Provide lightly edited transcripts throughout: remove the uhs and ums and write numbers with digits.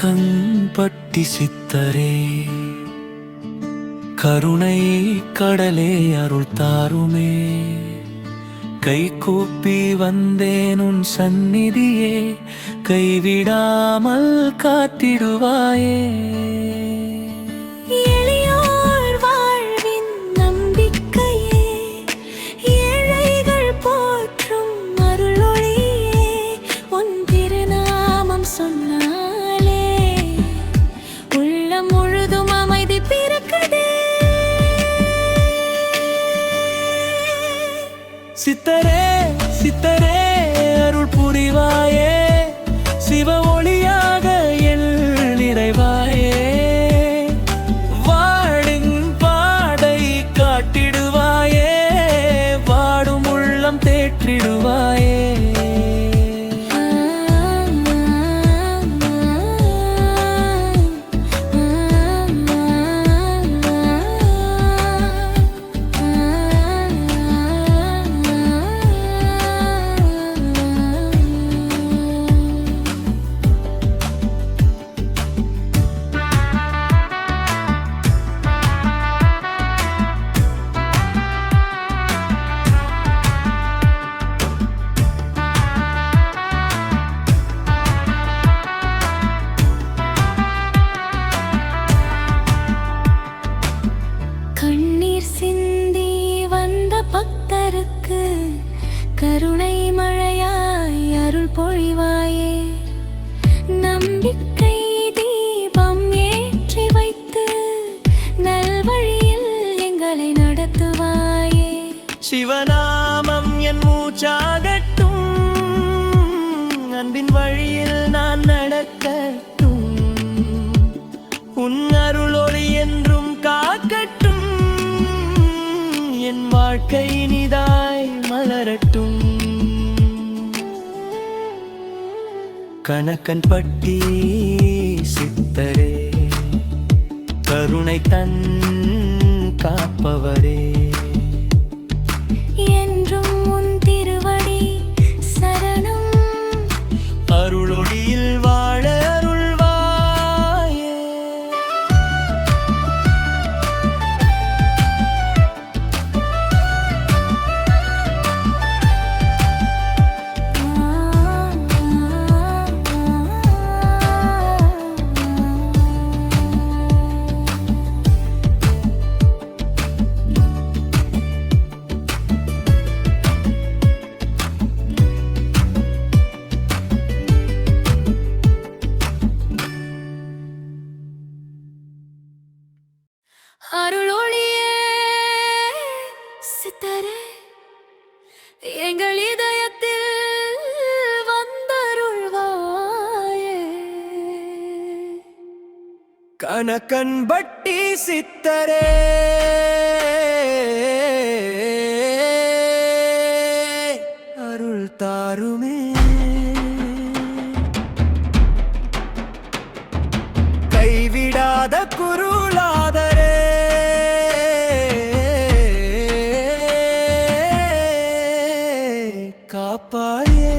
கணக்கன்பட்டி சித்தரே, கருணை கடலே அருள் தாருமே. கைகூப்பி வந்தேன் உன் சந்நிதியே, கைவிடாமல் காத்திடுவாயே. சித்தரே சித்தரே அருள் புரிவாயே, சிவ ஒளியாக என் நிறைவாயே. வாழின் பாடை காட்டிடுவாயே, வாடும் உள்ளம் தேற்றிடுவாயே. கருணை மழையாய் அருள் பொழிவாயே. நம்பிக்கை தீபம் ஏற்றி வைத்து நல்வழியில் எங்களை நடத்துவாயே. சிவநாமம் என் மூச்சாகட்டும், அன்பின் வழியில் நான் நடக்கட்டும். உன் அருளொளி என்றும் காக்கட்டும், என் வாழ்க்கை நிதாய் மலரட்டும். கணக்கன்பட்டி சித்தரே, கருணை தன் காப்பவரே. என்றும் உன் திருவடி சரணம், அருளொளியில் வாழ அருள்வாயே. அருளொளியே சித்தரே, எங்கள் இதயத்தில் வந்தருள்வாயே. கணக்கன்பட்டி சித்தரே, அருள் தாருமே. கைவிடாத குருளாதரே, காப்பாயே.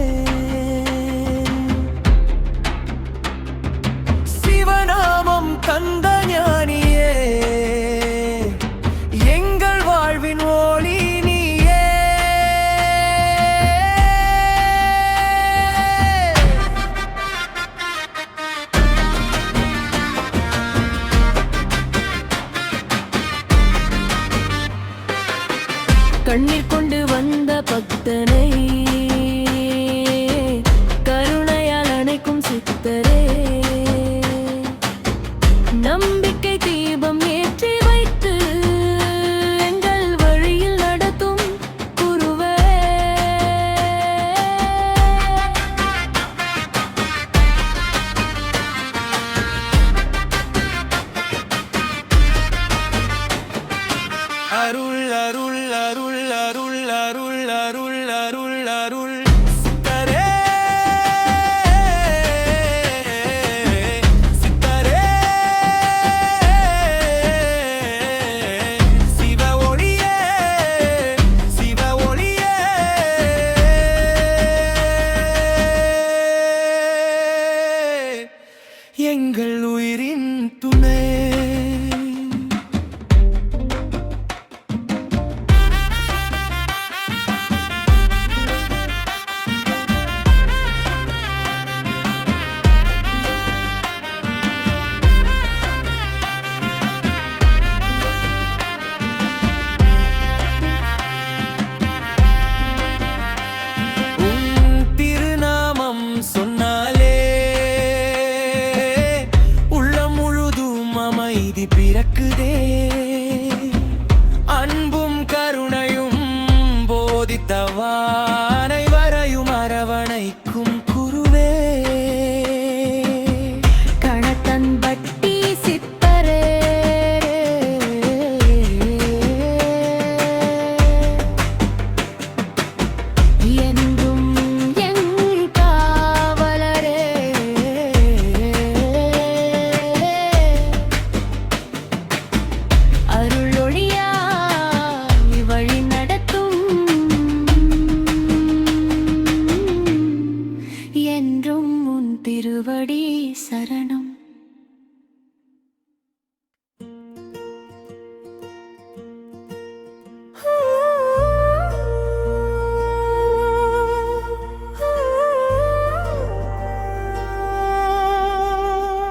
சிவநாமம் தந்த ஞானியே, எங்கள் வாழ்வின் ஒளி நீயே. கண்ணீர் கொண்டு வந்த பக்தனை கருணையால் அணைக்கும் சித்தரே. நம்பிக்கை தீபம் ஏற்றி வைத்து எங்கள் வழியில் நடத்தும் குருவே. அருள் அருள் அருள் அருள் அருள் அருள் அருள் அருள் பிடித்தவானை வரையும் அரவணைக்கும் குருவே. கணக்கன்பட்டி சித்தரே என்றும் என் காவலரே. அருளொளியாய் வழி நடத்தும் என்றும் உன் திருவடி சரணம்.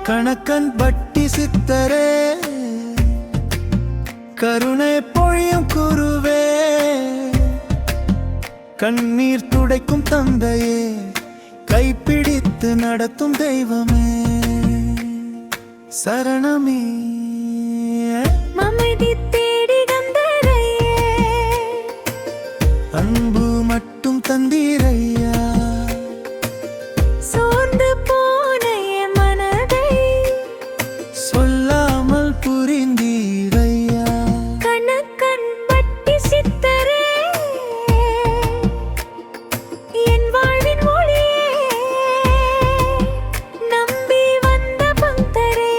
கணக்கன்பட்டி சித்தரே கருணை பொழியும் குருவே. கண்ணீர் துடைக்கும் தந்தையே கைப்பிடித்து நடத்தும் தெய்வமே சரணமே. அமைதி தேடி வந்தரையே அன்பு மட்டும் தந்தீரையா. சோர்ந்து போன என் மனதை சொல்லாமல் புரிந்தீரையா. கணக்கன்பட்டி சித்தரே என் வாழ்வின் ஒளியே. நம்பி வந்த பக்தரே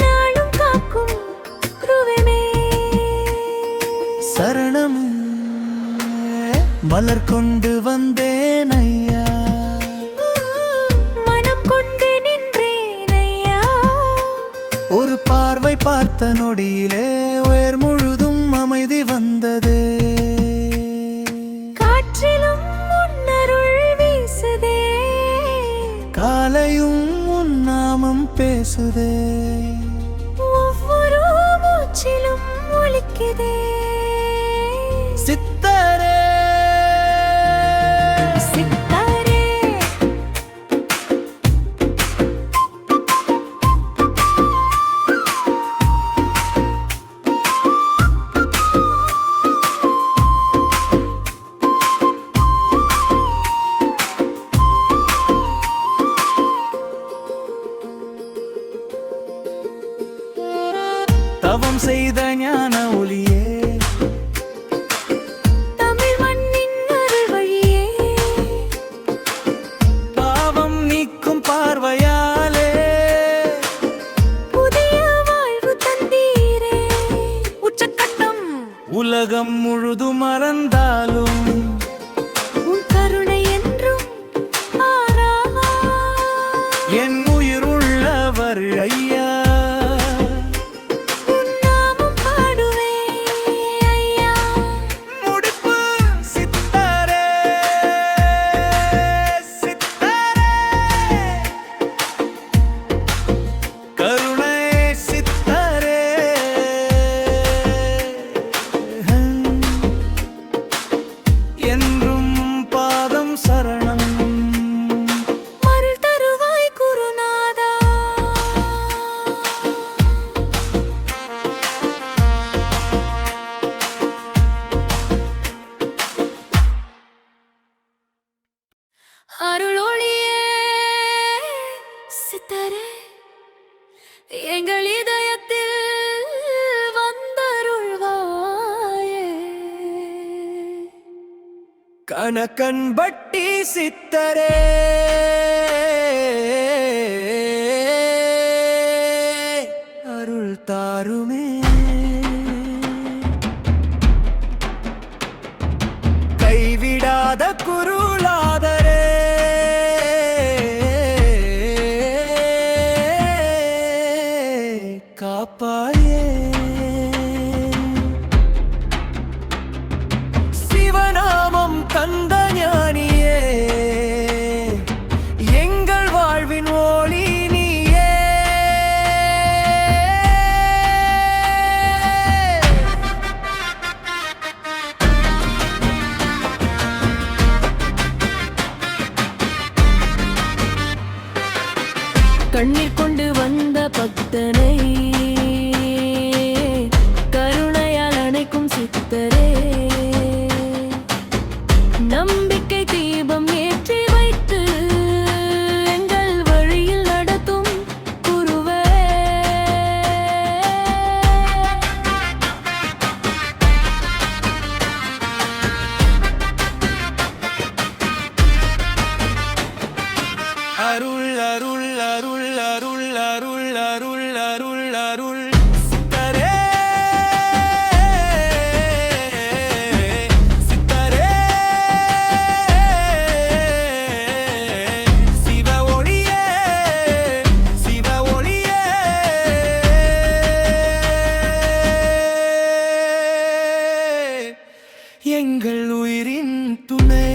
நாளும் காக்கும் குருவே. சரணமே மலர் கொண்டு வந்தேன் ஐயா. மனம் கொண்டு நின்றேன் ஐயா. ஒரு பார்வை பார்த்த நொடியிலே உயர் முழுதும் அமைதி வந்தது. காற்றிலும் உன்னருள் வீசுதே. காலையும் உன் நாமம் பேசுதே. ஒவ்வொரு மூச்சிலும் ஒலிக்குதே. சித்தரே சித்தரே தவம் செய்த ஞான ஒளியே தமிழ் மண்ணின் அருள் வழியே. பாவம் நீக்கும் பார்வையாலே புதிய வாழ்வு தந்தீரே. உச்சக்கட்டம் உலகம் முழுதும் மறந்தாலும் உன் கருணை என்றும் மாறாதா. என் உயிர் உள்ளவர் ஐயா. உன் நாமம் பாடுவேன் ஐயா. முடிப்பு சித்தரே சித்தரே கருணை சித்தரே. என்றும் பாதம் சரணம். அருள் தருவாய் குருநாதா. அருளொளியே சித்தரே எங்கள் இதயத்தில் வந்தருள்வாயே. கணக்கன்பட்டி சித்தரே அருள் தாருமே. கைவிடாத குருளாதரே காப்பாயே. சிவநாமம் தந்த ஞானியே எங்கள் வாழ்வின் ஒளி நீயே. கண்ணீர் கொண்டு வந்த பக்தனை கருணையால் அணைக்கும் சித்தரே. எங்கள் உயிரின் துணை.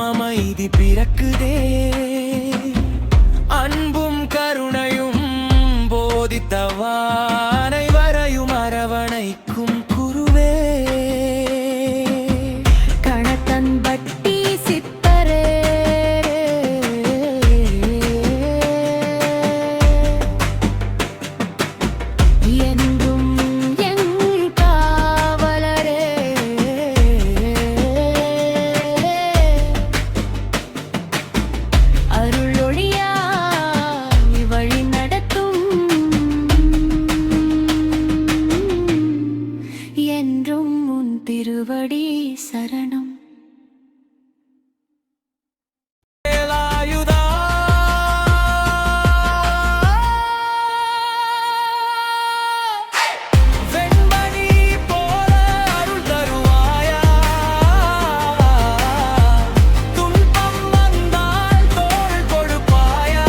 அமைதி பிறக்குதே, அன்பும் கருணையும் போதித்தவானை வரையும் அரவணைக்கும் குருவே. கணத்தன்பட்டி சித்தரே என்றும் என் காவலரே. அருளொளியாய் வழி நடத்தும் என்றும் உன் திருவடி சரணம். வேலாயுதா வெண்மணி போல அருள் தருவாயா, துன்பம் வந்தால் தோள் கொடுப்பாயா.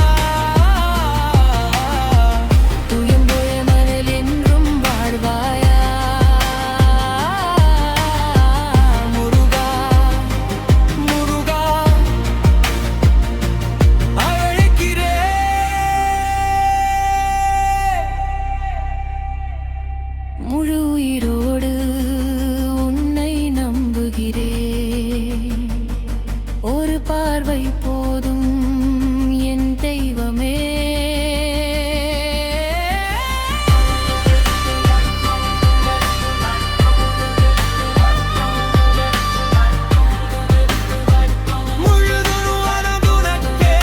துயம்புய மனல் என்றும் வாழ்வாயா. முருகா முருகா அழைக்கிறேன். முழு உயிரோடு உன்னை நம்புகிறேன். ஒரு பார்வை போதும் என் தெய்வமே. முழுதும் வரதுனக்கே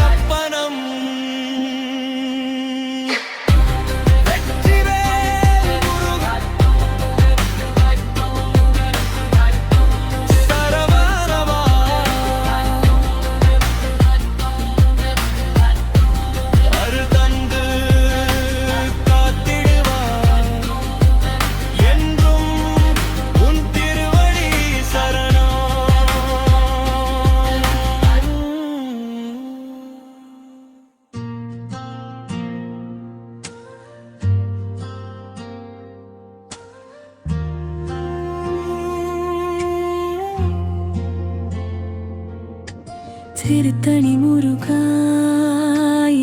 அர்ப்பணம். வெற்றிவேல் முருகா சரவணபவா, அருள் தந்து காத்திடுவாய் என்றும் உன் திருவடி சரணம். திருத்தணி முருகா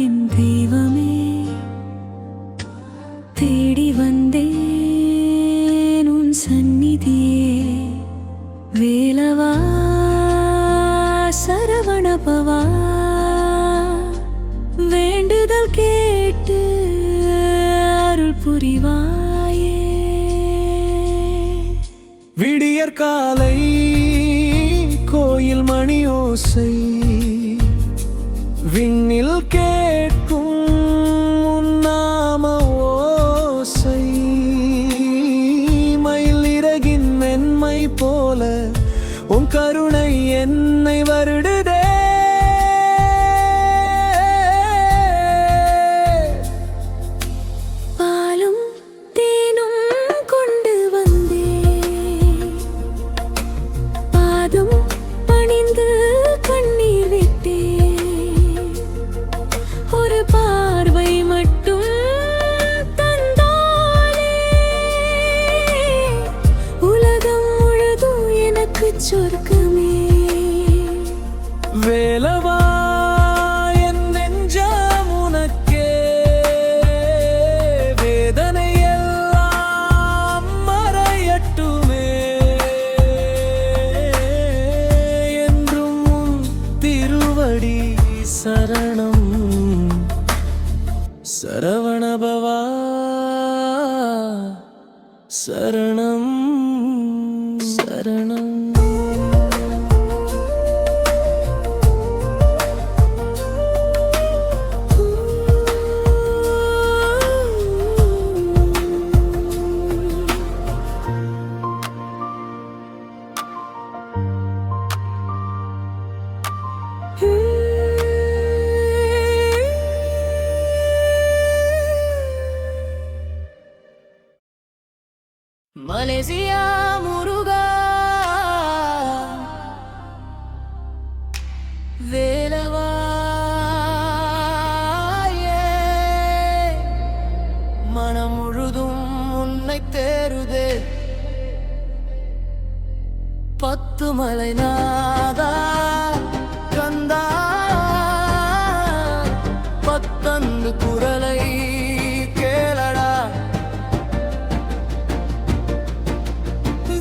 என் தெய்வமே, தேடி வந்தேன் உன் சந்நிதியே. வேலவா சரவணபவா, வேண்டுதல் கேட்டு அருள் புரிவாயே. விடியற்காலை கோயில் மணியோசை விண்ணில் கேட்கும் உன் நாம ஓசை. மயிலிறகின் மென்மை போல உன் கருணை என்னை வருடுதே. பாலும் தேனும் கொண்டு வந்தேன், பாதம் பணிந்து கண்ணீர் விட்டேன். ஒரு பார்வை மட்டும் தந்தாலே உலகம் முழுதும் எனக்கு சொர்க்கமே. வேலவா என் நெஞ்சம் உனக்கே, வேதனை எல்லாம் மறையட்டுமே. என்றும் உன் திருவடி சரணம். சரவணபவா சரணம் சரணம். பத்துமலை நாதா கந்தா பத்தந்து குரலை கேளடா.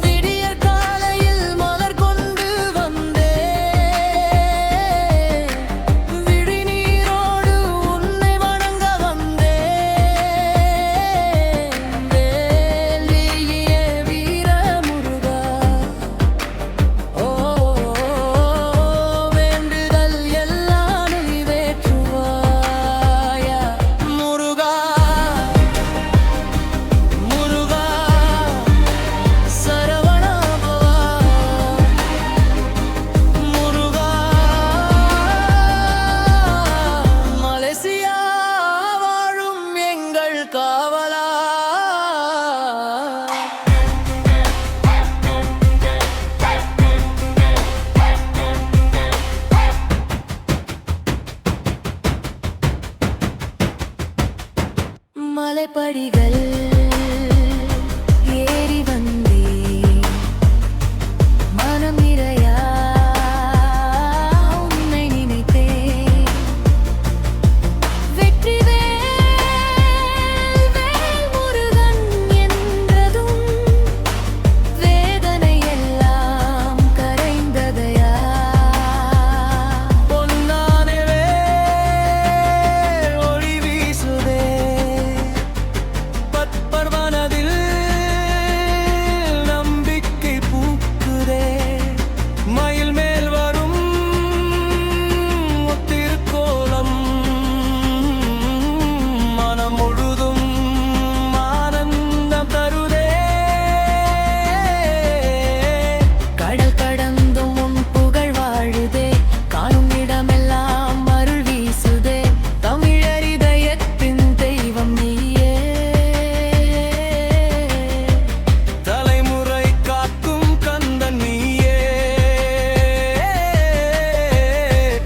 விடியற் காலையில் மலர் கொண்டு வந்தே விழிநீரோடு உன்னை வணங்க வந்தே. வேலியே வீர முருகா ஓ வேண்டுதல் எல்லாம் நிறைவேற்றுவாயா. முருகா முருகா சரவணபவா முருகா மலேசியா வாழும் எங்கள் காவலா. மலைப்படிகள் ஏறி வந்தே மனம் நிறையா உன்னை நினைத்தே. வெற்றிவேல் வேல் முருகன் என்றதும் வேதனை எல்லாம் கரைந்ததையா. பொன்னானே வேல் ஒளி வீசுதே பற்பர் மனதில் நம்பிக்கை பூக்குதே. மயில் மேல் வரும் திருக்கோலம் மனம் முழுதும் ஆனந்தம் தருதே. கடல் கடந்தும் உன் புகழ் வாழுதே காணும் இடமெல்லாம் அருள் வீசுதே. தமிழர் இதயத்தின் தெய்வம் நீயே தலைமுறை காக்கும் கந்தன் நீயே.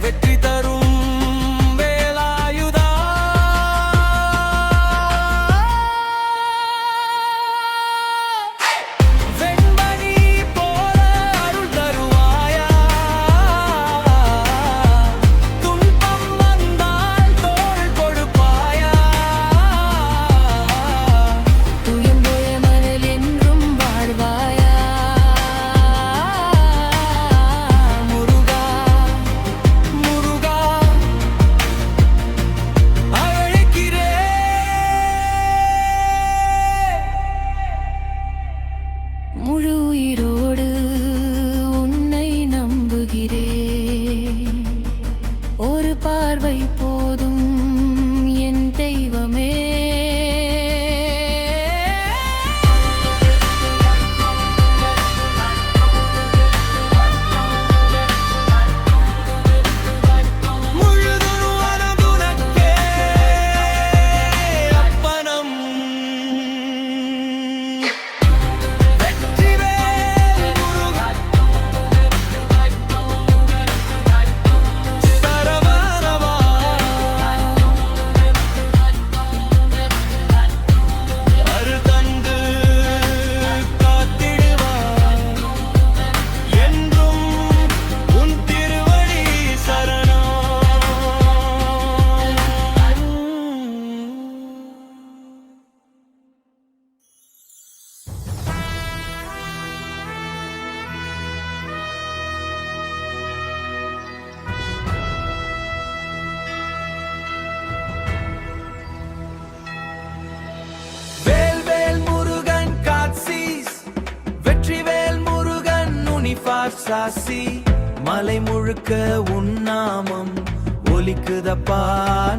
வெற்றி தரும் வேலாயுதா வெண்மணி போல அருள் தருவாயா. துன்பம் வந்தால் தோள் கொடுப்பாயா. துயம்புய மனதில் என்றும் வாழ்வாயா. முருகா முருகா அழைக்கிறேன். முழு உயிரோடு உன்னை நம்புகிறேன். ஒரு பார்வை போதும் என் தெய்வமே. முழுதும் மனதுனக்கே அர்ப்பணம். வெற்றிவேல் முருகா சரவணபவா அருள் தந்து காத்திடுவாய் என்றும் உன் திருவடி சரணம். வேல்வேல் முருகன் காட்சிஸ் வெற்றிவேல் முருகன் உனிஃபார் சாசி. மலை முழுக்க உன்னாமம் ஒலிக்குதப்பா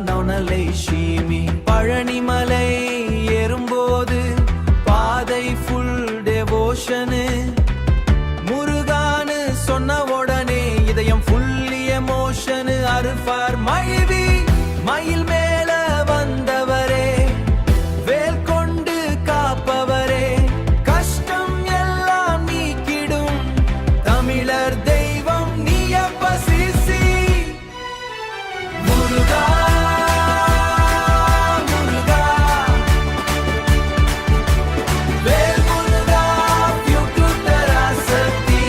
நொனலை ஷீமி. பழனிமலை ஏறும்போது பாதை ஃபுல் டெவோஷனு. முருகான்னு சொன்ன உடனே இதயம் ஃபுல்லி எமோஷனு. அருள்பார் மகிழ்வி மயில் மேல வந்தவரே வேல் கொண்டு காப்பவரே. கஷ்டம் எல்லாம் நீக்கிடும் தமிழர் தெய்வம் நீயப்ப சிசி. முருகா முருகா வேல் முருகா யூ டு தராசக்தி.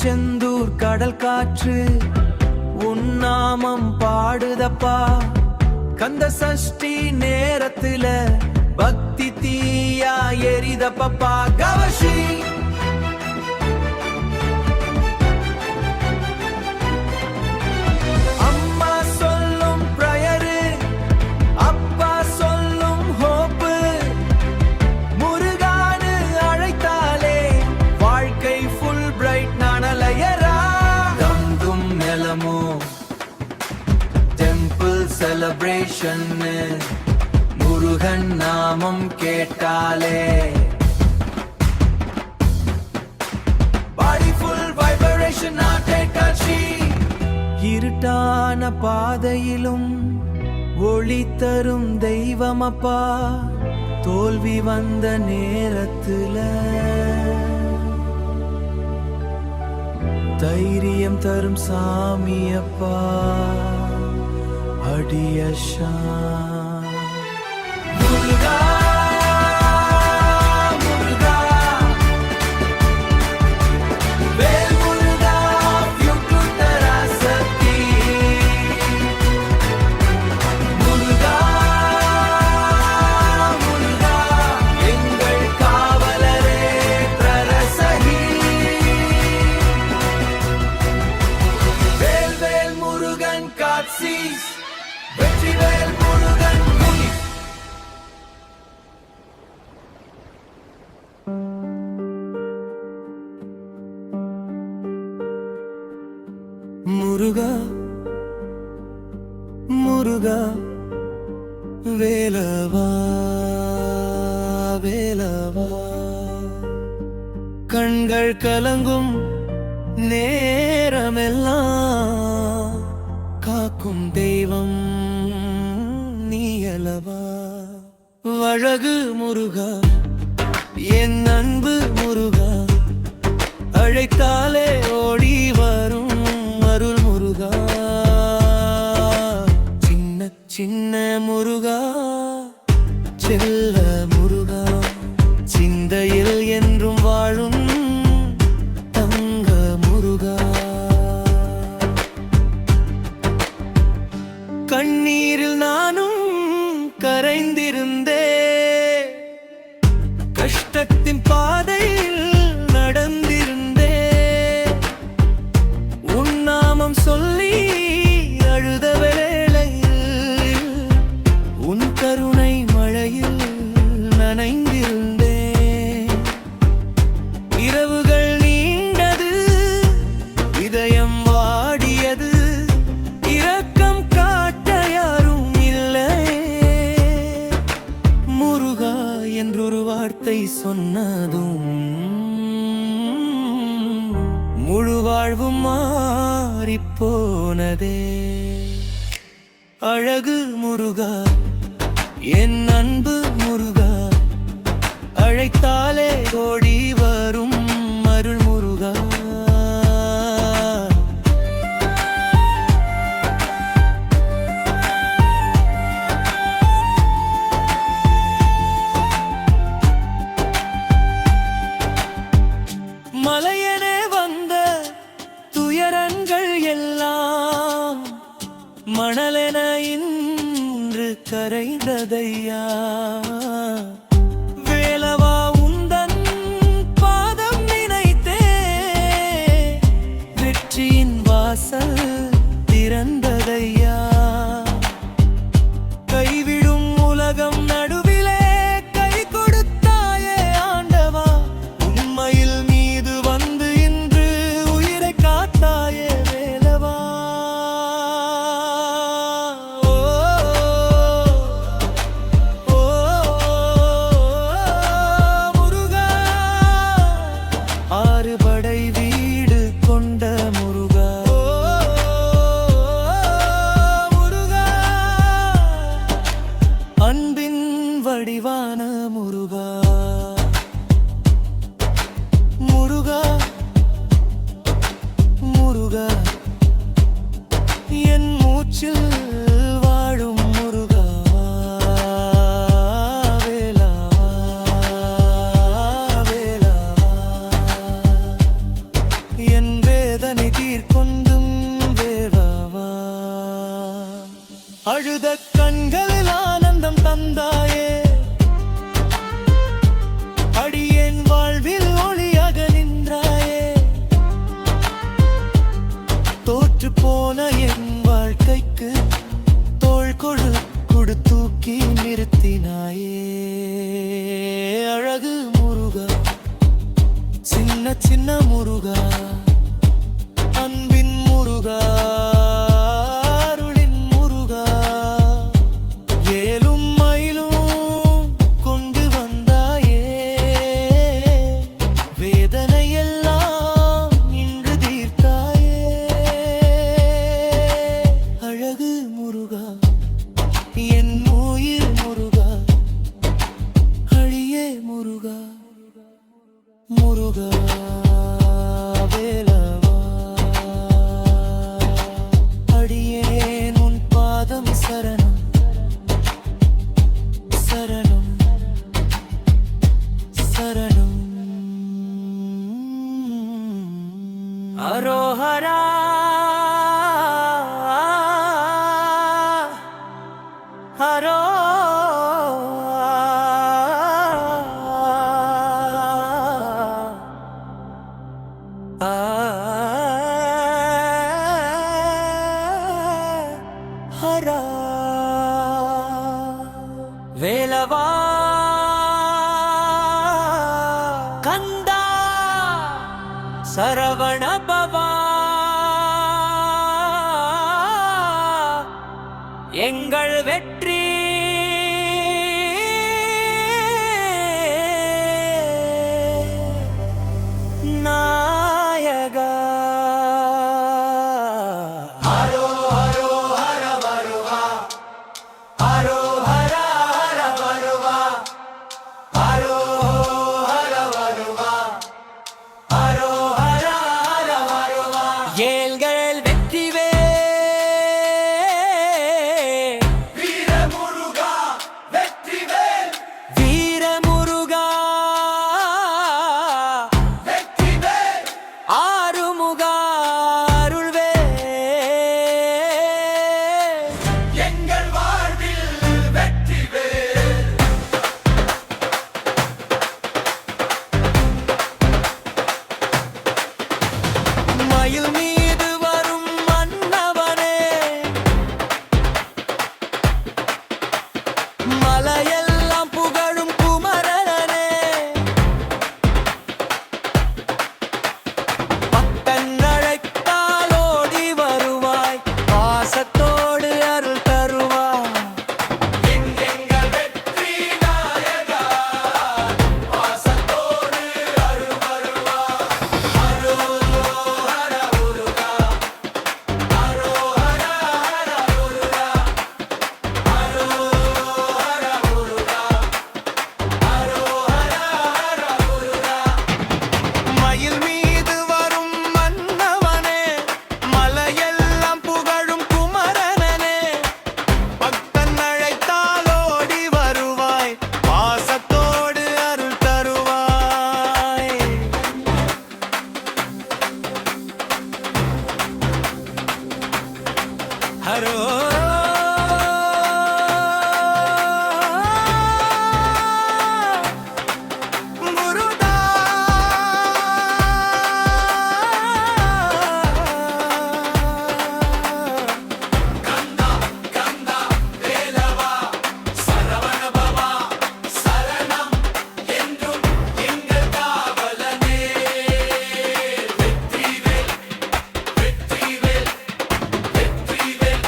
திருச்செந்தூர் கடல் காற்று உன் நாமம் பாடுதப்பா. கந்த சஷ்டி நேரத்துல பக்தி தீயா எரிதப்பா. கவஷி அம்மா சொல்லும் பிரயரு, அப்பா சொல்லும் ஹோப்பு, முருகானு அழைத்தாலே வாழ்க்கை ஃபுல் பிரைட் நானலையரா. தங்கும் நிலமோ டெம்பிள் செலிப்ரேஷன், முருகன் நாமம் கேட்டாலே பாடி ஃபுல் வைப்ரேஷன் நாட்டை காட்சி. இருட்டான பாதையிலும் ஒளி தரும் தெய்வமப்பா. தோல்வி வந்த நேரத்துல தைரியம் தரும் சாமியப்பா. அடியஷா முருகா முருகா வேல் முருகா யுகுதராசக்தி. முருகா முருகா எங்கள் காவலரே பிரரசகி. வேல் வேல் முருகன் காட்சி, வெற்றிவேல் முருகன் குடி. முருகா முருகா வேலவா வேலவா. கண்கள் கலங்கும் நேரமெல்லாம் காக்கும் தெய்வம் நீயலவா. வழகு முருகா என் அன்பு முருகா, அழைத்தாலே ஓடி வரும் அருள் முருகா. சின்ன சின்ன முருகா செல்ல முருகா, சிந்தையில் என்றும் வாழும் தங்க முருகா. கண்ணீரில் நானும் கரைந்திருந்தே, கஷ்டத்தின் பாதையில் நடந்திருந்தே, உன் நாமம் சொல்லி அழுத வேளையில் உன் கருணை மழையில் நனைந்திருந்தே. இரவுகள் நீண்டது, இதயம் வாடியது, இரக்கம் காட்ட யாரும் இல்லை. முருகா என்றொரு வார்த்தை சொன்னதும் முழு வாழ்வும் மாறிப்போனதே. அழகு முருகா என் அன்பு முருகா, அழைத்தாலே ஓடி வரும் அருள் முருகா. மலையனே வந்த துயரங்கள் எல்லாம் மணலென இன்று கரைந்ததையா. வேலவா உந்தன் பாதம் நினைத்தே வெற்றியின் வாசல் திறந்ததையா. கைவிடும் உலகம் நடுவிலே கை கொடுத்தாயே ஆண்டவா. உண்மையில் மீது வந்து இன்று உயிரை காத்தாயே வேலவா. ஓ ஓ முருகா, ஆறுபடை வீடு கொண்ட முருகா. முருகா அன்பின் வடிவான முருகா. முருகா முருகா என் மூச்சில் வாழும் முருகா. வேலவா வேலவா என் வேதனை தீர்க்கொண்டும் வேளாவா. அழுத கண்களில் ஆனந்தம் தந்தாயே, அடியேன் வாழ்வில் ஒளியாக நின்றாயே. தோற்று போன என் வாழ்க்கைக்கு தோள் கொடு தூக்கி நிறுத்தினாயே. அழகு முருகா, சின்ன சின்ன முருகா, அன்பின் முருகா, அருளின் முருகா, ஏலும் மயிலும் கொண்டு வந்தாயே. வேதனை எல்லாம் இன்று தீர்த்தாயே. அழகு முருகா, என் உயிர் முருகா, அழியே முருகா, முருகா வேலவா. அடியேன் உன் பாதம் சரணம் சரணம் சரணம். அரோஹரா ஹரோ ஹரா வேலவா கந்தா சரவண பவா எங்கள் வெற்றி நாயகா. ஹரோ ஹரோ ஹர வருவா, ஹரோ ஹர ஹர வருவா, ஹரோ ஹர வருவா, ஹரோ ஹர ஹர வருவா. ஏழ்கள் வெற்றிவே வீரமுருகா, வெற்றிவேல் வீரமுருகா, வெற்றிவேல் ஆறுமுகா, அருள்வேல் எங்கள் வாழ்வில் வெற்றிவேல். மயில் மீது வரும் மன்னவனே, மலையெல்லாம் புகழும் குமரனே. பக்தன் அழைத்தால் ஓடி வருவாய், பாசத்தோடு அருள் தருவாய். எங்கள் வெற்றி நாயகா, பாசத்தோடு அருள் வருவாய். ஹரோ ஹர முருகா, ஹரோ ஹர ஹர முருகா, ஹரோ ஹர முருகா, ஹரோ ஹர ஹர முருகா. மயில் மீது வரும் மன்னவனே, மலையெல்லாம் புகழும் குமரனே. பக்தன் அழைத்தால் ஓடி வருவாய், பாசத்தோடு அருள் தருவாய். ஹரோ குருதா கந்தா கந்தா வேலவா சரவண பவா சரணம் என்றும் எங்கள் காவலனே. வெற்றிவேல் வெற்றிவேல் வெற்றிவேல்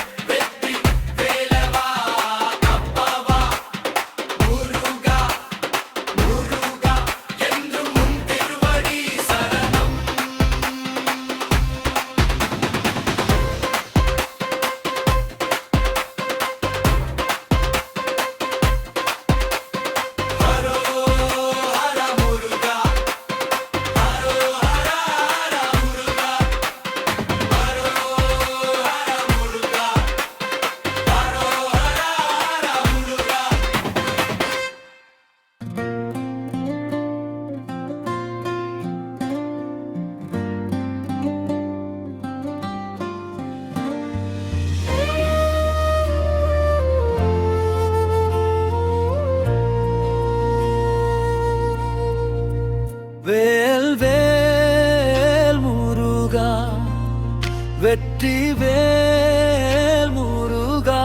வெற்றி வேல் முருகா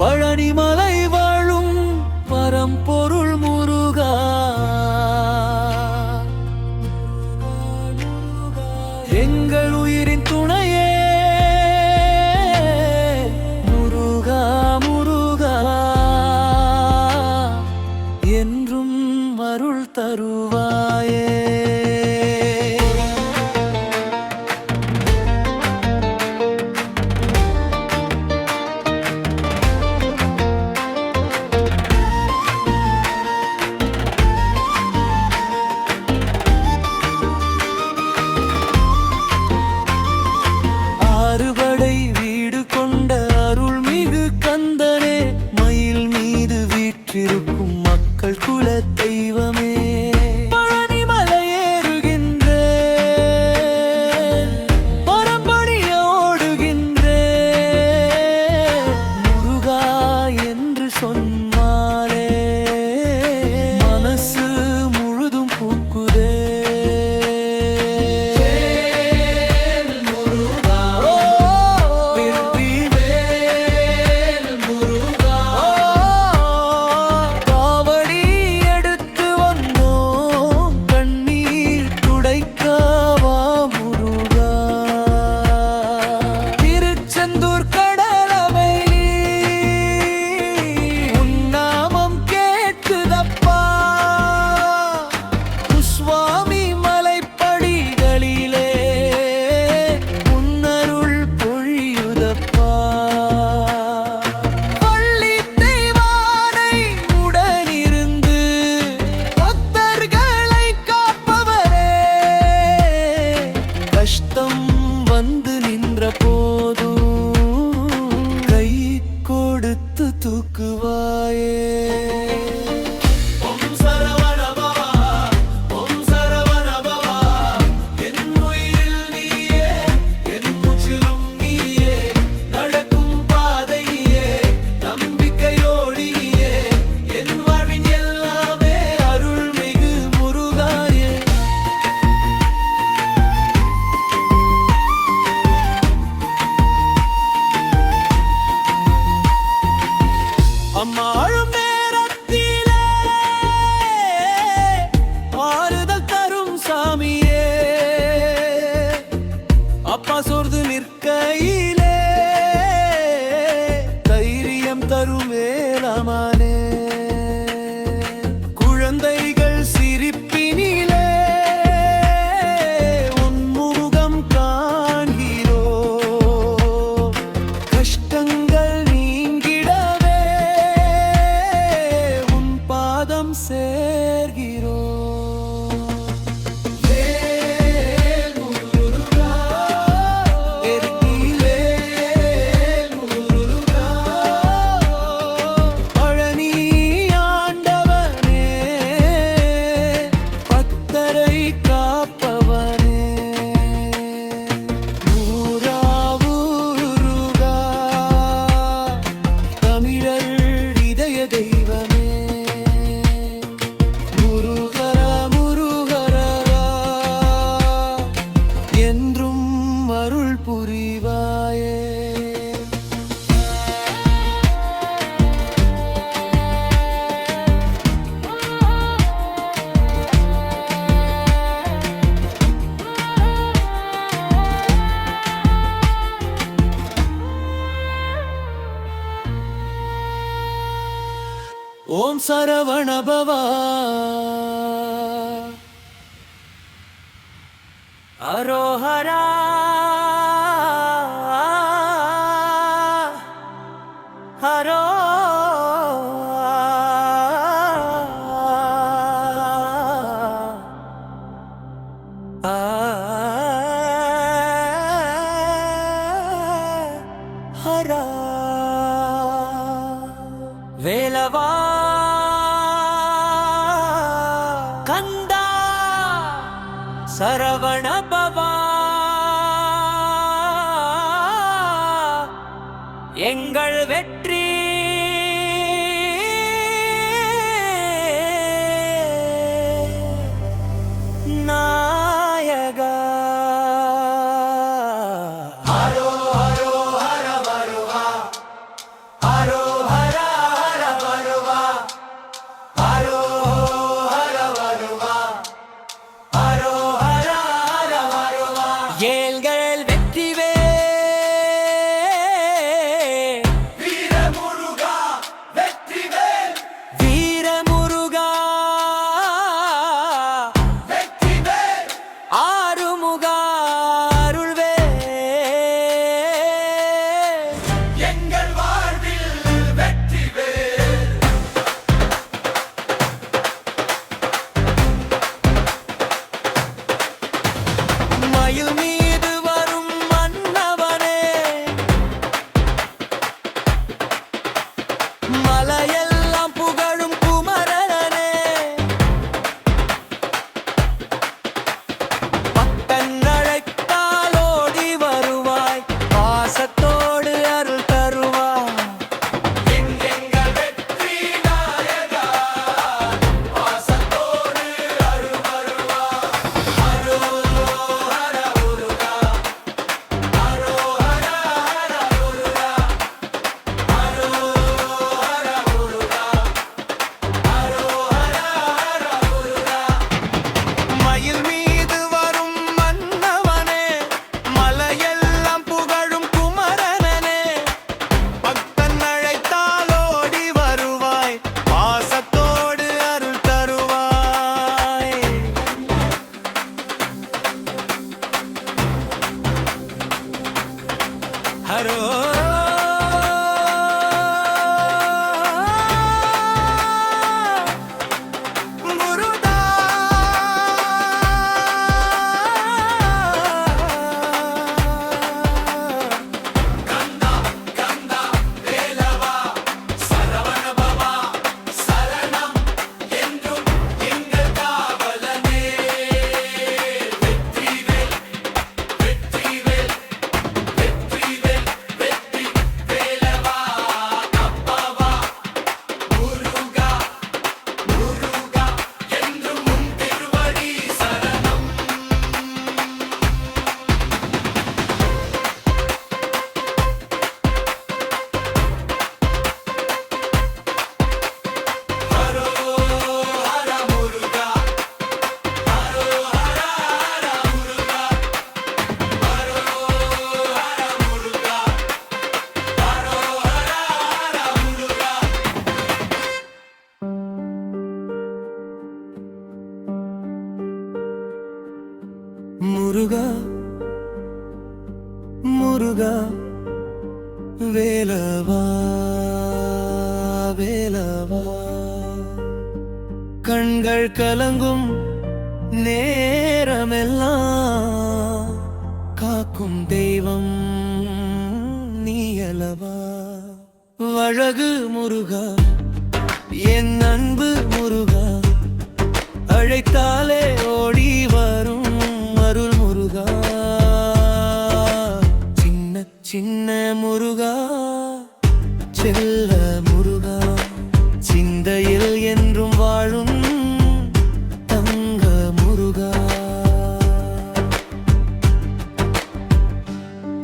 பழனிமலை வாழும் பரம்பொருள் முருகா எங்கள் உயிரின் துணையே முருகா முருகா என்றும் அருள் தருவாயே. அறுபடை வீடு கொண்ட அருள்மிகு கந்தனே மயில் மீது வீற்றிருக்கும் மக்கள் குல தெய்வமே பழனிமலை ஏறுகின்றேன் பரம்படிய ஓடுகின்றேன் முருகா என்று சொன்னாலே மனசு முழுதும் பூக்குதே. கஷ்டம் வந்து நின்ற போதும் கை கொடுத்து தூக்குவாயே. ஓம் சரவண பவா ஓம் சரவண பவா என் உயிரில் நீயே என் மூச்சிலும் நீயே நடக்கும் பாதையே நம்பிக்கையோடியே என் வாழ்வின் எல்லாமே அருள்மிகு முருகாயே. அம்மாழும் நேரத்திலே ஆறுதல் தரும் சாமியே அப்பா சோர்ந்து நிற்கையிலே தைரியம் தரும் வேளாமானே குழந்தைகள் சிரிப்பினிலே உன்முகம் காண்கிறோ கஷ்டங்கள் நீங்கிடவே உன் பாதம் சேர்கிறோ. பழனி ஆண்டவனே பத்தரை காப்பவனே ஊராவூருகா தமிழர் இதய தெய்வமே முருகர முருகரா என்றும் அருள் புரிவாயே. ஓம் சரவண பவா அரோஹரா ஹரோ ஹரா வேலவா கந்தா சரவண பவா எங்கள் வெற்றி நாயகா. மயில் மீது வரும் மன்னவனே மலையெல்லாம் புகழும் குமரனே பக்தன் அழைத்தால் ஓடி வருவாய் பாசத்தோடு அருள் தருவாய் எங்கள் வெற்றி நாயகா பாசத்தோடு அருள் வருவாய் அரோஹர முருகா அரோஹர முருகா அரோஹர முருகா அரோஹர முருகா மயில் மீது வரும் மன்னவனே மலையெல்லாம் புகழும் குமரனே பக்தன் அழைத்தால் ஓடி வருவாய் பாசத்தோடு அருள் தருவாய் ஹரோ முருகா கந்தா கந்தா வேலவா சரவண பவா சரணம் என்றும் எங்கள் காவலனே வெற்றிவேல் வெற்றிவேல் வெற்றிவேல் வெற்றி வேலவா அப்பாவா முருகா முருகா என்றும் உன் திருவடி சரணம் ஹரோஹர முருகா ஹரோஹர முருகா ஹரோஹர முருகா ஹரோஹர முருகா முருகா முருகா வேலவா வேலவா கண்கள் கலங்கும் நேரமெல்லாம் காக்கும் தெய்வம் நீயலவா அழகு முருகா என் அன்பு முருகா அழைத்தாலே ஓடி வரும் அருள் முருகா சின்ன சின்ன முருகா செல்ல முருகா சிந்தையில் என்றும் வாழும் தங்க முருகா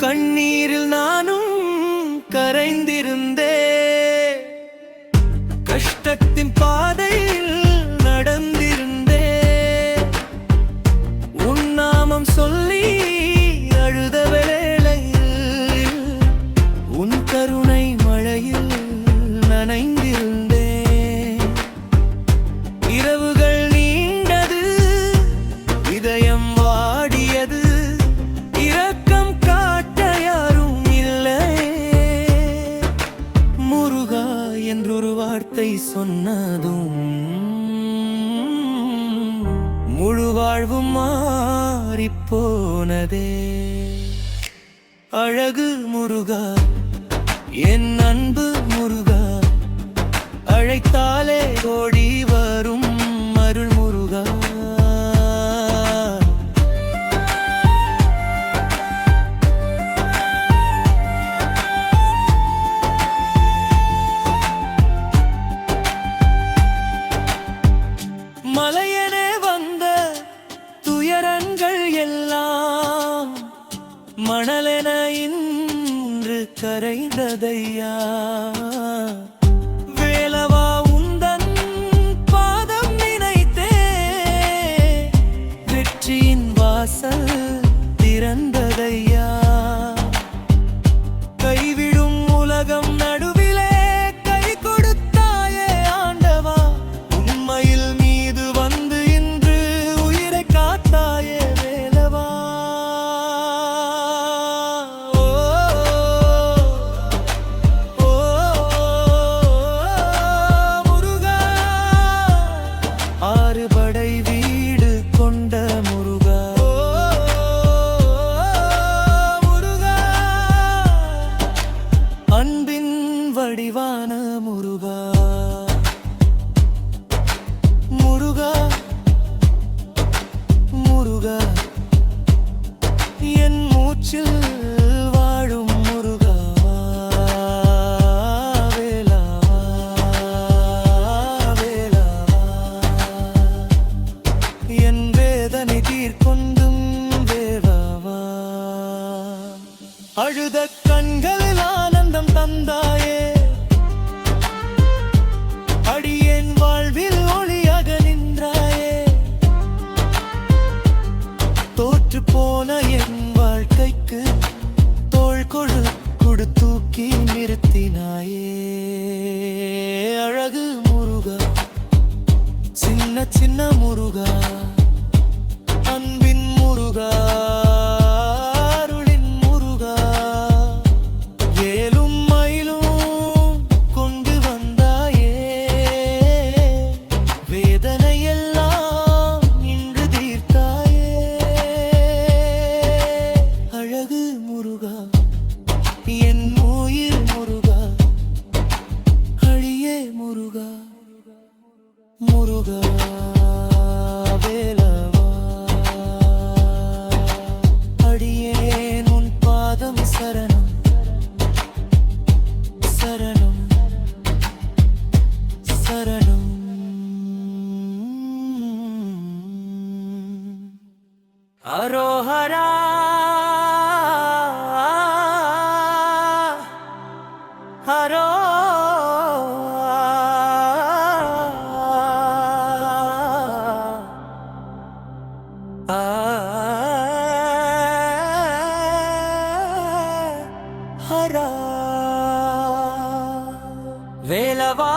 கண்ணீரில் நானும் கரைந்திருந்தே கஷ்டத்தின் பாதையில் நடந்திருந்தே உன் நாமம் சொல்லி அழுத வேளையில் உன் கருணை மழையில் நனைந்திருந்தே இரவுகள் நீண்டது இதயம் வாடியது இரக்கம் காட்ட யாரும் இல்லை முருகா என்றொரு வார்த்தை சொன்னதும் முழு வாழ்வும் மாறிப்போனதே அழகு முருகா என் அன்பு முருகா அழைத்தாலே ஓடி வரும் அருள் முருகா மலையனே வந்த துயரங்கள் எல்லாம் மணலென இன்று கரைந்ததையா வேலவா உந்தன் பாதம் நினைத்தே வெற்றியின் வாசல் திறந்ததையா கைவிடும் உலகம் நடுவிலே கை கொடுத்தாயே ஆண்டவா உண்மையில் மீது வந்து இன்று உயிரை காத்தாயே வேலவா ஓ ஓ அழுத கண்களில் ஆனந்தம் தந்தாயே, அடியேன் வாழ்வில் ஒளியாக நின்றாயே. தோற்று போன என் வாழ்க்கைக்கு தோள் கொடு தூக்கி நிறுத்தினாயே. அழகு முருகா, சின்ன சின்ன முருகா, அன்பின் முருகா, அருளின் முருகா, ஏலும் மயிலும் கொண்டு வந்தாயே. வேதனையெல்லாம் இன்று தீர்த்தாயே. அழகு முருகா, என் உயிர் முருகா, அழியே முருகா, முருகா வேலவா. அடியேன் உன் பாதம் சரணம், சரணம், சரணம். அரோஹரா ஹரோ ஹரா வேலவா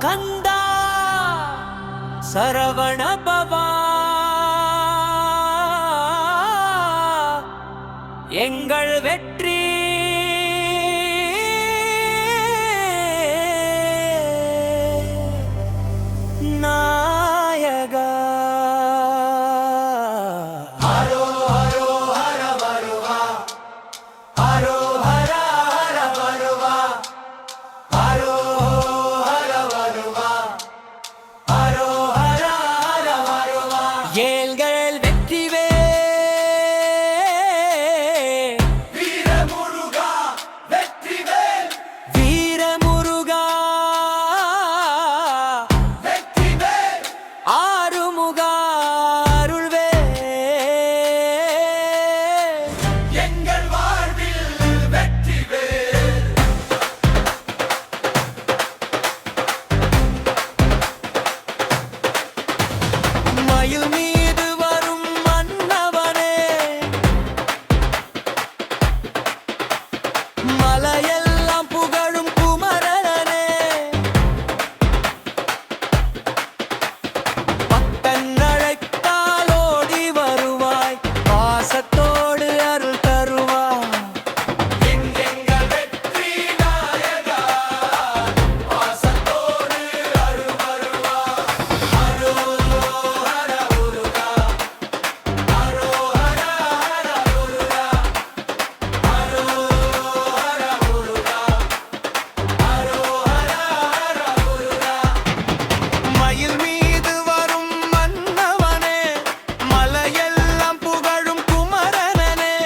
கந்தா சரவண பவா எங்கள் வெற்றி நாயகா. ஹரோ ஹரோ ஹர வருவா, ஹரோ ஹர ஹர வருவா, ஹரோ ஹர வருவா, ஹரோ ஹர ஹர வருவா. ஏழ்கள் வெற்றிவே வீரமுருகா, வெற்றிவேல் வீரமுருகா, வெற்றிவேல் ஆறுமுகா, அருள்வேல் எங்கள் வாழ்வில் வெற்றிவேல். மயில் மீது வரும் மன்னவனே, மலையெல்லாம் புகழும் குமரனே, பக்தன் அழைத்தால் ஓடி வருவாய், பாசத்தோடு அருள் தருவாய். எங்கள் வெற்றி நாயகா, பாசத்தோடு அருள் வருவாய். ஹரோ ஹர முருகா, ஹரோ ஹர ஹர முருகா, ஹரோ ஹர முருகா, ஹரோ ஹர ஹர முருகா. மயில் மீது வரும் மன்னவனே, மலையெல்லாம் புகழும் குமரனே,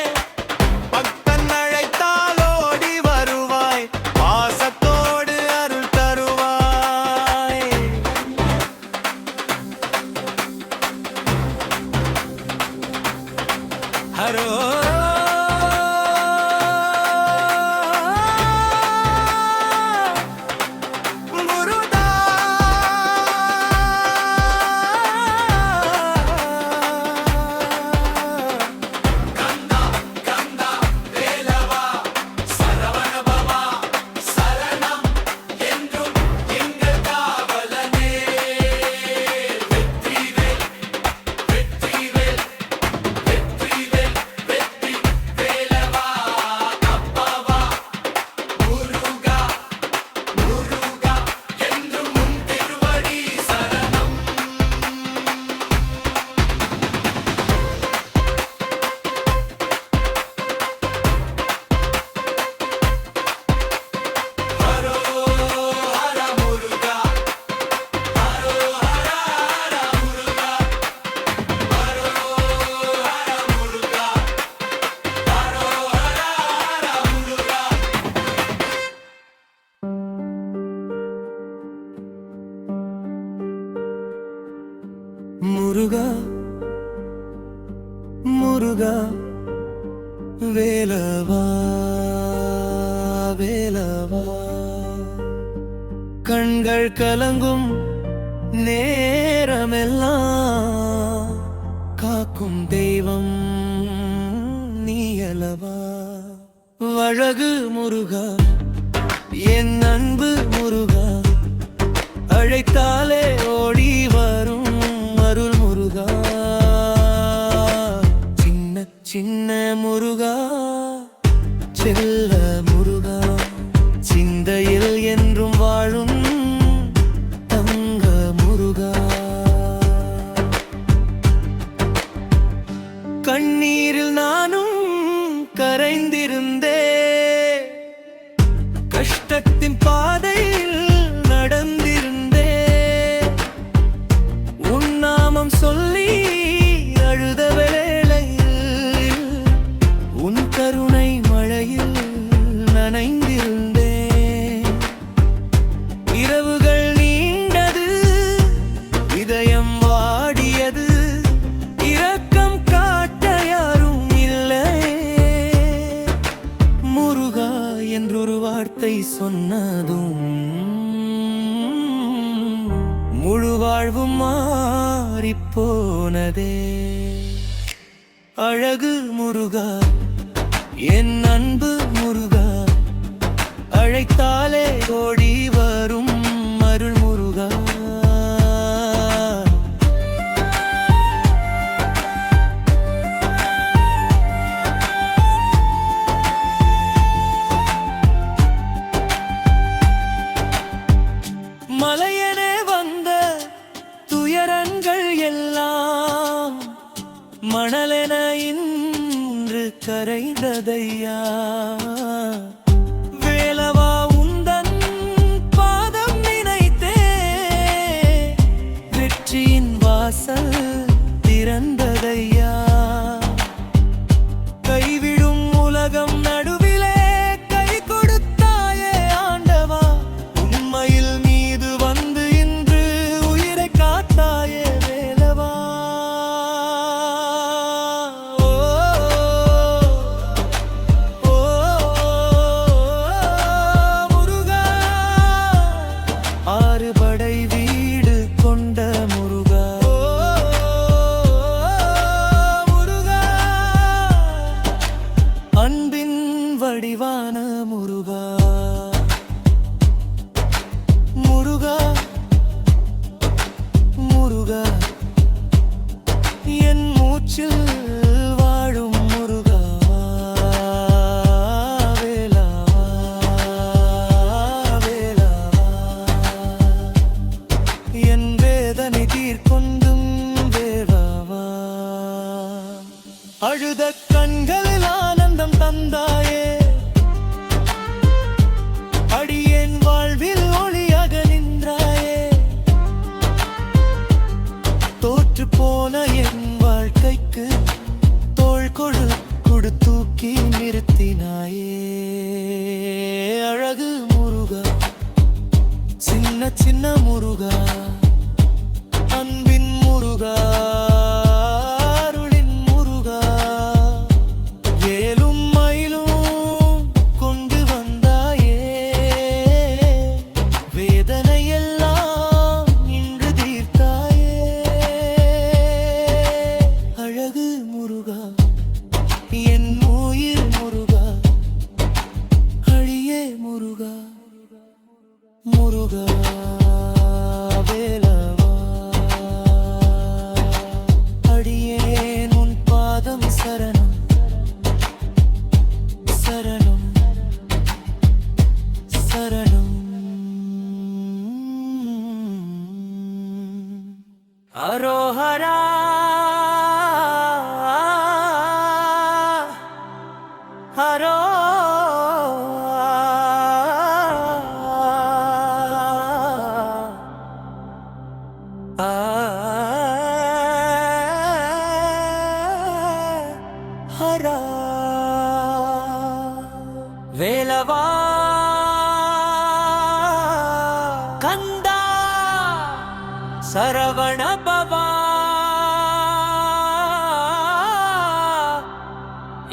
பக்தன் அழைத்தால் ஓடி வருவாய், பாசத்தோடு அருள் தருவாய். ஹரோ முருகா, கந்தா கந்தா வேலவா சரவண பவா சரணம் என்றும் எங்கள் காவலனே. வெற்றிவேல் வெற்றிவேல் வெற்றிவேல் வெற்றி முருகா வேலவா வேலவா. கண்கள் கலங்கும் நேரமெல்லாம் காக்கும் தெய்வம் நீயலவா. அழகு முருகா என் அன்பு முருகா, அழைத்தாலே ஓடி வரும் அருள் முருகா. சின்ன சின்ன முருகா செல்ல முருகா, சிந்தையில் என்றும் வாழும் தங்க முருகா. கண்ணீரில் நானும் கரைந்திருந்தே, கஷ்டத்தின் பாதையில் நடந்திருந்தே, உன் நாமம் சொல்லி அழுத வேளையில் உன் கருணை மழையில் நனைந்திருந்தே. இரவுகள் நீண்டது, இதயம் வாடியது, இரக்கம் காட்ட யாரும் இல்லை. முருகா என்றொரு வார்த்தை சொன்னதும் முழு வாழ்வும் மாறிப்போனதே. அழகு முருகா என் அன்பு முருகா, அழைத்தாலே ஓடி வரும் அருள் முருகா. மலையனே வந்த துயரங்கள் எல்லாம் மணலென இன்று கரைந்ததையா. வேலவா உந்தன் பாதம் நினைத்தே, வெற்றியின் வாசல் திறந்ததையா. கைவிடும் உலகம் நடுவிலே கை கொடுத்தாயே ஆண்டவா, உண்மையில் மீது வந்து இன்று உயிரை காத்தாயே வேலவா. ஓ, ஓ, முருகா ஆறுபடை வீடு கொண்ட முருகா. முருகா அன்பின் வடிவான முருகா. முருகா முருகா என் மூச்சில் வாழும் முருகா. வேலவா வேலவா, என் வேதனை தீர்க்கொண்டும் வேலவா. அழுத கண்களில் ஆனந்தம் தந்தாயே, அடியேன் வாழ்வில் ஒளியாக நின்றாயே. தோற்று போன என் வாழ்க்கைக்கு தோள் கொடு தூக்கி நிறுத்தினாயே. அழகு முருகா சின்ன சின்ன முருகா, அன்பின் முருகா, அருளின் முருகா.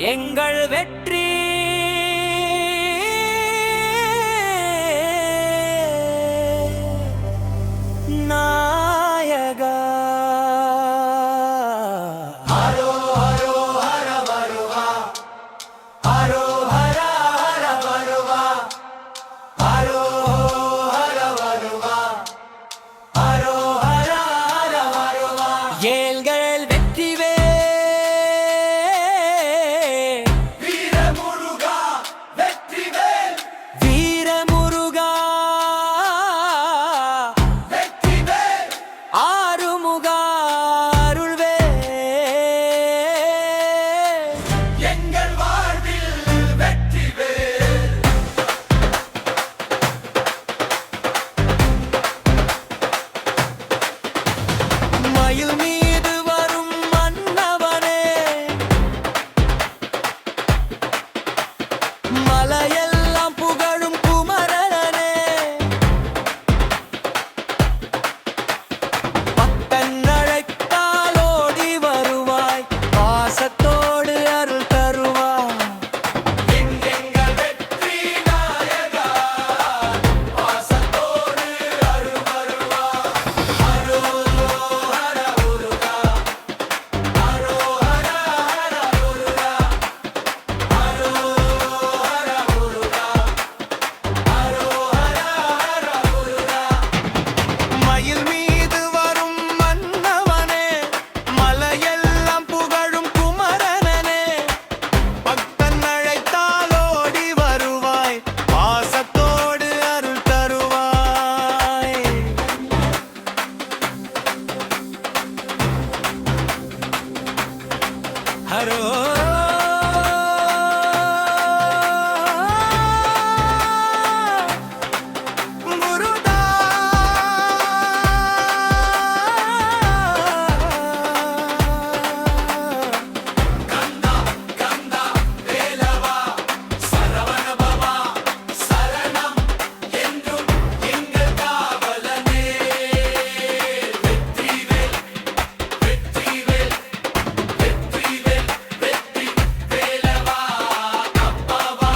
எங்கள் வெற்றி நாயகா. ஹரோ ஹரோ ஹர வருவா, ஹரோ ஹர ஹர வருவா, ஹரோ ஹர வருவா, ஹரோ ஹர ஹர வருவா. ஏழ்கள் வெற்றிவே வீரமுருகா, வெற்றிவேல் வீரமுருகா, வெற்றிவேல் ஆறுமுகா அருள்வேல். எங்கள் வாழ்வில் வெற்றிவேல். மயில் மீது வரும் மன்னவனே, மலையெல்லாம் புகழும் குமரனே, பக்தன் அழைத்தால் ஓடி வருவாய், பாசத்தோடு அருள் தருவாய். எங்கள் வெற்றி நாயகா, பாசத்தோடு அருள் வருவாய். ஹரோ ஹர முருகா, ஹரோ ஹர ஹர முருகா, ஹரோ ஹர முருகா, ஹரோ ஹர ஹர முருகா. மயில் மீது வரும் மன்னவனே, மலையெல்லாம் புகழும் குமரனே, பக்தன் அழைத்தால் ஓடி வருவாய், பாசத்தோடு அருள் தருவாய். ஹரோ முருகா. கந்தா கந்தா வேலவா, சரவணபவா சரணம் என்றும் எங்கள் காவலனே. வெற்றிவேல் வெற்றிவேல் வெற்றிவேல் வெற்றி வேலவா, அப்பவா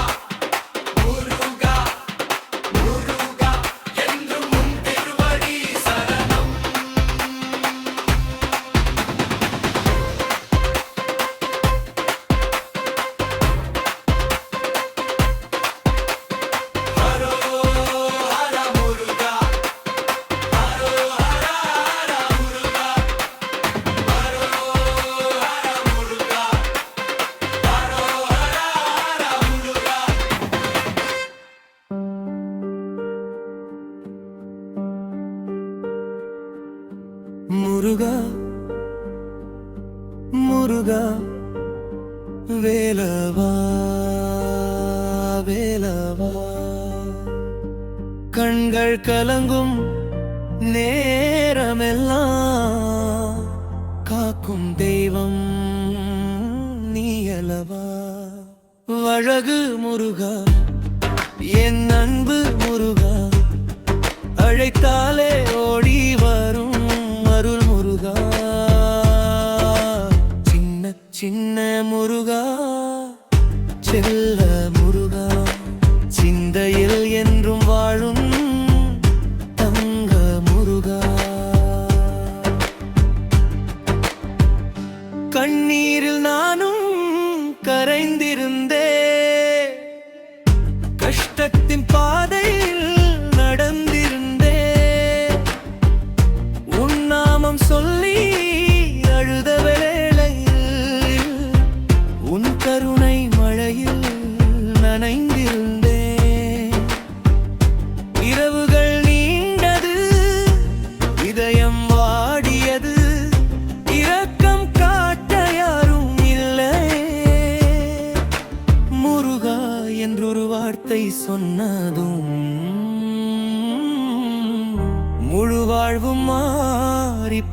முருகா முருகா என்றும் உன் திருவடி சரணம். ஹரோ ஹர முருகா, ஹரோ ஹர ஹர முருகா, ஹரோ ஹர முருகா, ஹரோ ஹர ஹர முருகா. முருகா முருகா வேலவா வேலவா, கண்கள் கலங்கும் நேரமெல்லாம் காக்கும் தெய்வம் நீயலவா. வழகு முருகா, என் அன்பு முருகா, அழைத்தாலே ஓடி வரும் அருள் முருகா. சின்ன சின்ன முருகா, செல்ல முருகா, சிந்தையில் என்றும் வாழும் தங்க முருகா. கண்ணீரில் நானும் கரைந்திருந்தே, கஷ்டத்தின் பாதையில் நடந்திருந்தே, உன் நாமம் சொல்லி அழுத வேளையில் உன் கருணை மழையில் நனைந்திருந்தேன். இரவுகள் நீண்டது, இதயம் வாடியது, இரக்கம் காட்ட யாரும் இல்லை. முருகா என்றொரு வார்த்தை சொன்னதும் முழு வாழ்வும் மாறிப்போனதே.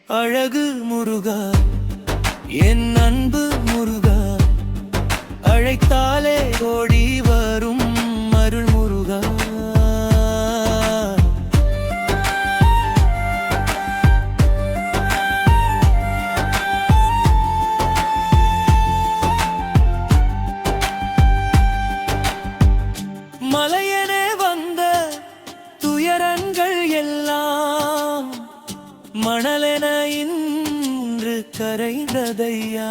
அழகு முருகா, என் அன்பு முருகா, அழைத்தாலே ஓடி வரும் அருள் முருகா. மணலென இன்று கரைந்ததையா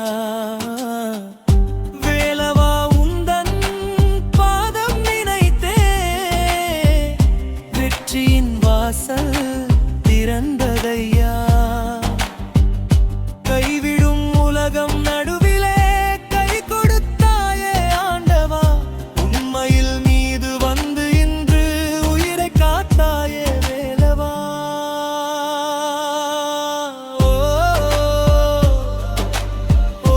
வேலவா உந்தன் பாதம் நினைத்தே வெற்றியின் வாசல் திறந்ததையா கைவிடும் உலகம் நடுவிலே கை கொடுத்தாயே ஆண்டவா உண்மையில் மீது வந்து இன்று உயிரை காத்தாயே வேலவா ஓ, ஓ,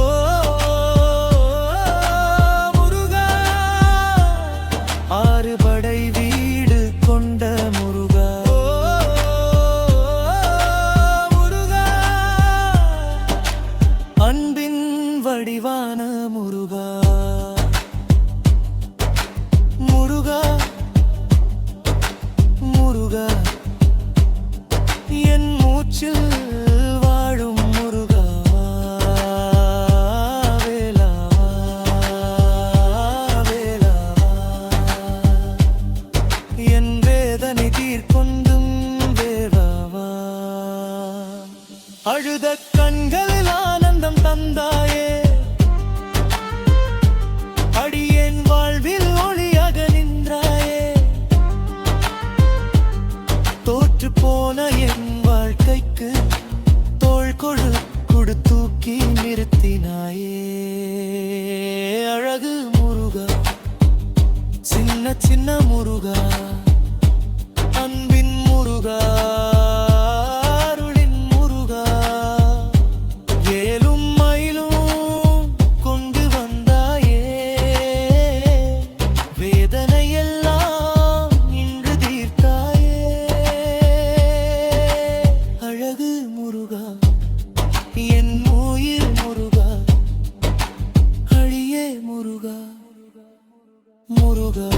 முருகா ஆறுபடை வீடு கொண்ட முருகா அன்பின் வடிவான முருகா முருகா முருகா என் மூச்சில் வாழும் முருகா வேலாவா வேலாவா என் வேதனை தீர்க்கொண்டும் வேலாவா அழுத கண்களில் ஆனந்தம் தந்தாயே அடியேன் வாழ்வில் ஒளியாக நின்றாயே தோற்று போன என் வாழ்க்கைக்கு தோள் கொடு தூக்கி நிறுத்தினாயே அழகு முருகா சின்ன சின்ன முருகா அன்பின் முருகா அருளின் முருகா வேலும் மயிலும் கொண்டு வந்தாயே வேதனையெல்லாம் இன்று தீர்த்தாயே அழகு முருகா என் உயிர் முருகா அழியே முருகா முருகா